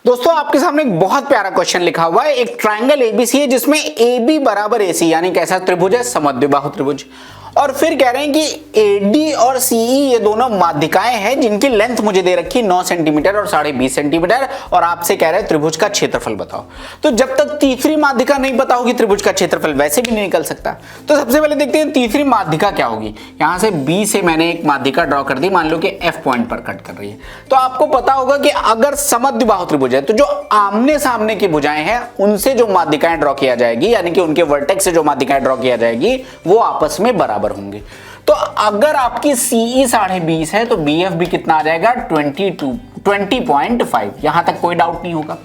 दोस्तों आपके सामने एक बहुत प्यारा क्वेश्चन लिखा हुआ है। एक ट्रायंगल एबीसी है जिसमें AB बराबर AC यानी कैसा त्रिभुज है, समद्विबाहु त्रिभुज। और फिर कह रहे हैं कि AD और CE ये दोनों माध्यिकाएं हैं जिनकी लेंथ मुझे दे रखी 9 सेंटीमीटर और 20.5 सेंटीमीटर, और आपसे कह रहे हैं त्रिभुज का क्षेत्रफल बताओ। तो जब तक तीसरी माध्यिका नहीं पता होगी त्रिभुज का क्षेत्रफल वैसे भी नहीं निकल सकता। तो सबसे पहले देखते हैं तीसरी माध्यिका क्या होगी। यहां से B से मैंने एक माध्यिका ड्रॉ कर दी, मान लो कि F पॉइंट पर कट कर रही है। तो आपको पता होगा कि अगर समद्विबाहु त्रिभुज है तो जो आमने सामने की भुजाएं हैं उनसे जो माध्यिकाएं ड्रॉ किया जाएगी, यानी कि उनके वर्टेक्स से जो माध्यिकाएं ड्रॉ किया जाएगी वो आपस में बराबर होंगे। तो अगर आपकी CE 20.5 है तो BF भी कितना आ जाएगा 20.5। यहां तक कोई डाउट नहीं होगा।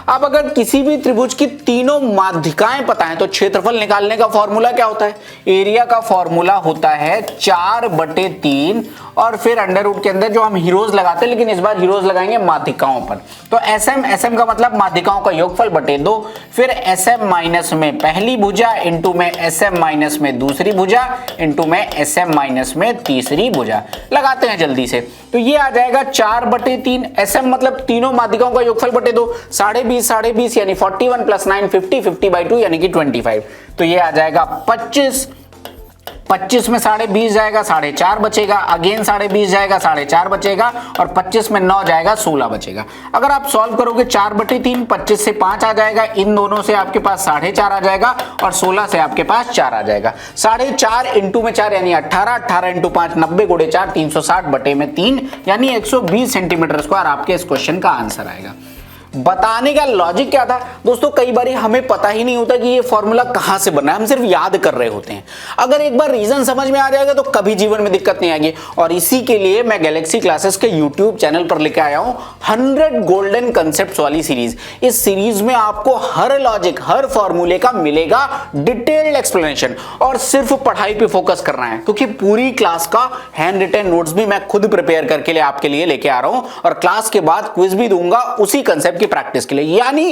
अब अगर किसी भी त्रिभुज की तीनों माध्यिकाएं पता है तो क्षेत्रफल निकालने का फॉर्मूला क्या होता है? एरिया का फॉर्मूला होता है 4/3 और फिर अंडर रूट के अंदर जो हम हीरोज लगाते हैं, लेकिन इस बार हीरोज लगाएंगे माध्यिकाओं पर। तो SM का मतलब माध्यिकाओं का योगफल बटे 2, फिर SM माइनस में पहली भुजा इंटू में SM माइनस में दूसरी भुजा इंटू में SM माइनस में तीसरी भुजा। लगाते हैं जल्दी से। तो ये आ जाएगा 4/3। SM मतलब तीनों माध्यिकाओं का योगफल बटे 2, 20.5 यानी 41 + 9 50/2 यानी कि 25। तो ये आ जाएगा 25 में 20.5 जाएगा 4.5 बचेगा, अगेन 20.5 जाएगा 4.5 बचेगा, और 25 में 9 जाएगा 16 बचेगा। अगर आप सॉल्व करोगे 4/3, 25 से 5 आ जाएगा, इन दोनों से आपके पास 4.5 आ जाएगा, और 16 से आपके पास 4 आ जाएगा। 4.5 इंटू में 4 यानी 18, 18 इंटू 5 90 × 4 360/3 यानी 120 सेंटीमीटर स्क्वायर आपके इस क्वेश्चन का आंसर आएगा। बताने का लॉजिक क्या था दोस्तों, कई बार हमें पता ही नहीं होता कि ये फॉर्मूला कहां से बना है, हम सिर्फ याद कर रहे होते हैं। अगर एक बार रीजन समझ में आ जाएगा तो कभी जीवन में दिक्कत नहीं आएगी। और इसी के लिए मैं गैलेक्सी क्लासेस के यूट्यूब चैनल पर लेके आया हूं 100 गोल्डन कंसेप्ट्स वाली सीरीज। इस सीरीज में आपको हर लॉजिक, हर फॉर्मूले का मिलेगा डिटेल्ड एक्सप्लेनेशन, और सिर्फ पढ़ाई पे फोकस करना है, क्योंकि पूरी क्लास का हैंड रिटन नोट्स भी मैं खुद प्रिपेयर करके आपके लिए लेके आ रहा हूं, और क्लास के बाद क्विज भी दूंगा उसी कंसेप्ट की प्रैक्टिस के लिए। यानी